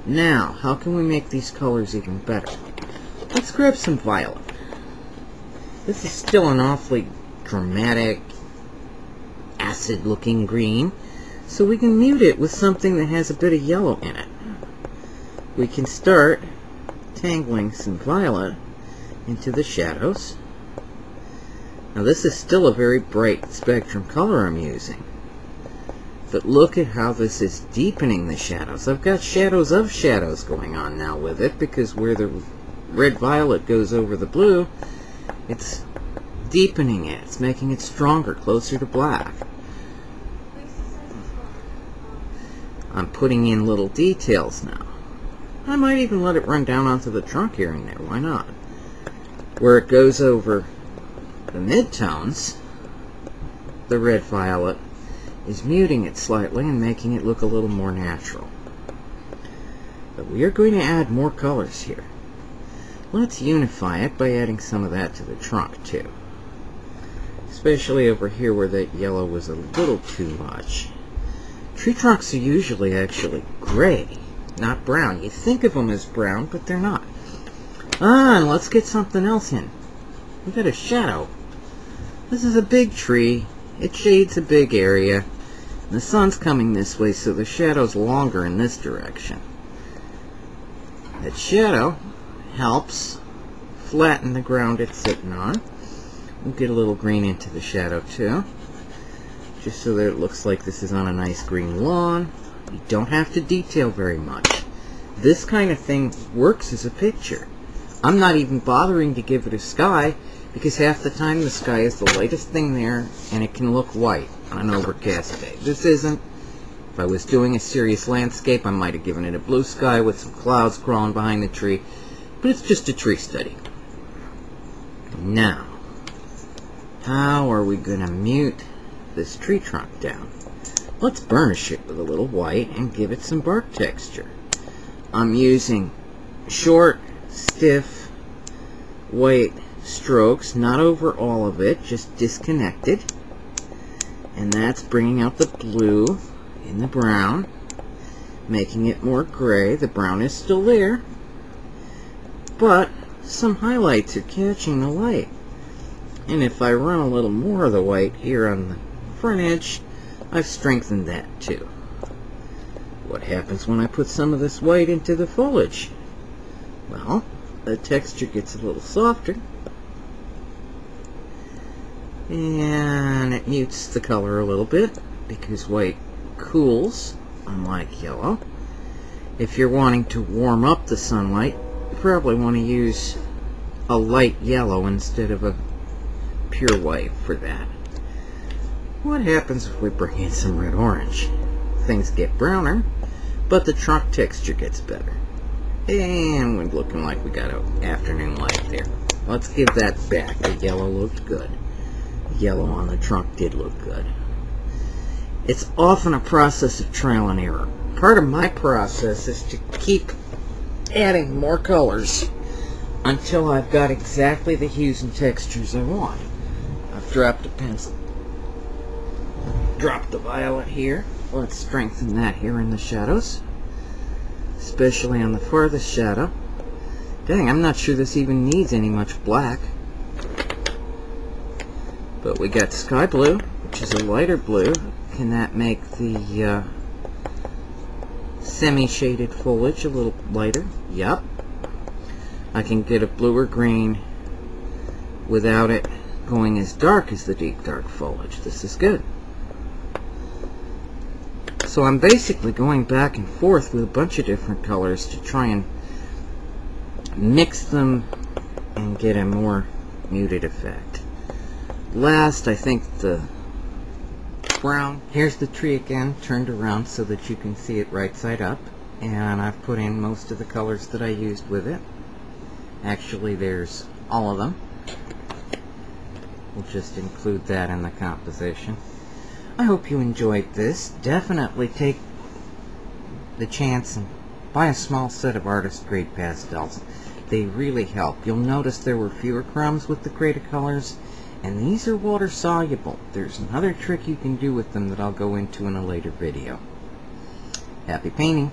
Now, how can we make these colors even better? Let's grab some violet. This is still an awfully dramatic, acid-looking green, so we can mute it with something that has a bit of yellow in it. We can start tangling some violet into the shadows. Now this is still a very bright spectrum color I'm using, but look at how this is deepening the shadows. I've got shadows of shadows going on now with it, because where the red violet goes over the blue, it's deepening it. It's making it stronger, closer to black. I'm putting in little details now. I might even let it run down onto the trunk here and there. Why not? Where it goes over the midtones, the red violet is muting it slightly and making it look a little more natural. But we are going to add more colors here. Let's unify it by adding some of that to the trunk too. Especially over here where that yellow was a little too much. Tree trunks are usually actually gray, not brown. You think of them as brown, but they're not. And let's get something else in. We've got a shadow. This is a big tree. It shades a big area. The sun's coming this way, so the shadow's longer in this direction. That shadow helps flatten the ground it's sitting on. We'll get a little green into the shadow too, just so that it looks like this is on a nice green lawn. You don't have to detail very much. This kind of thing works as a picture. I'm not even bothering to give it a sky, because half the time the sky is the lightest thing there, and it can look white on an overcast day. This isn't. If I was doing a serious landscape, I might have given it a blue sky with some clouds crawling behind the tree, but it's just a tree study. Now, how are we going to mute this tree trunk down? Let's burnish it with a little white and give it some bark texture. I'm using short, stiff, white strokes, not over all of it, just disconnected. And that's bringing out the blue in the brown, making it more gray. The brown is still there, but some highlights are catching the light. And if I run a little more of the white here on the front edge, I've strengthened that too. What happens when I put some of this white into the foliage? Well, the texture gets a little softer, and it mutes the color a little bit, because white cools, unlike yellow. If you're wanting to warm up the sunlight, you probably want to use a light yellow instead of a pure white for that. What happens if we bring in some red orange? Things get browner, but the trunk texture gets better. And we're looking like we got an afternoon light there. Let's give that back. The yellow looked good. The yellow on the trunk did look good. It's often a process of trial and error. Part of my process is to keep adding more colors until I've got exactly the hues and textures I want. I've dropped a pencil. Drop the violet here. Let's strengthen that here in the shadows, especially on the farthest shadow. Dang, I'm not sure this even needs any much black. But we got sky blue, which is a lighter blue. Can that make the semi-shaded foliage a little lighter? Yup. I can get a bluer green without it going as dark as the deep dark foliage. This is good. So I'm basically going back and forth with a bunch of different colors to try and mix them and get a more muted effect. Last, I think the brown. Here's the tree again, turned around so that you can see it right side up. And I've put in most of the colors that I used with it. Actually, there's all of them. We'll just include that in the composition. I hope you enjoyed this. Definitely take the chance and buy a small set of artist grade pastels. They really help. You'll notice there were fewer crumbs with the grade of colors, and these are water soluble. There's another trick you can do with them that I'll go into in a later video. Happy painting!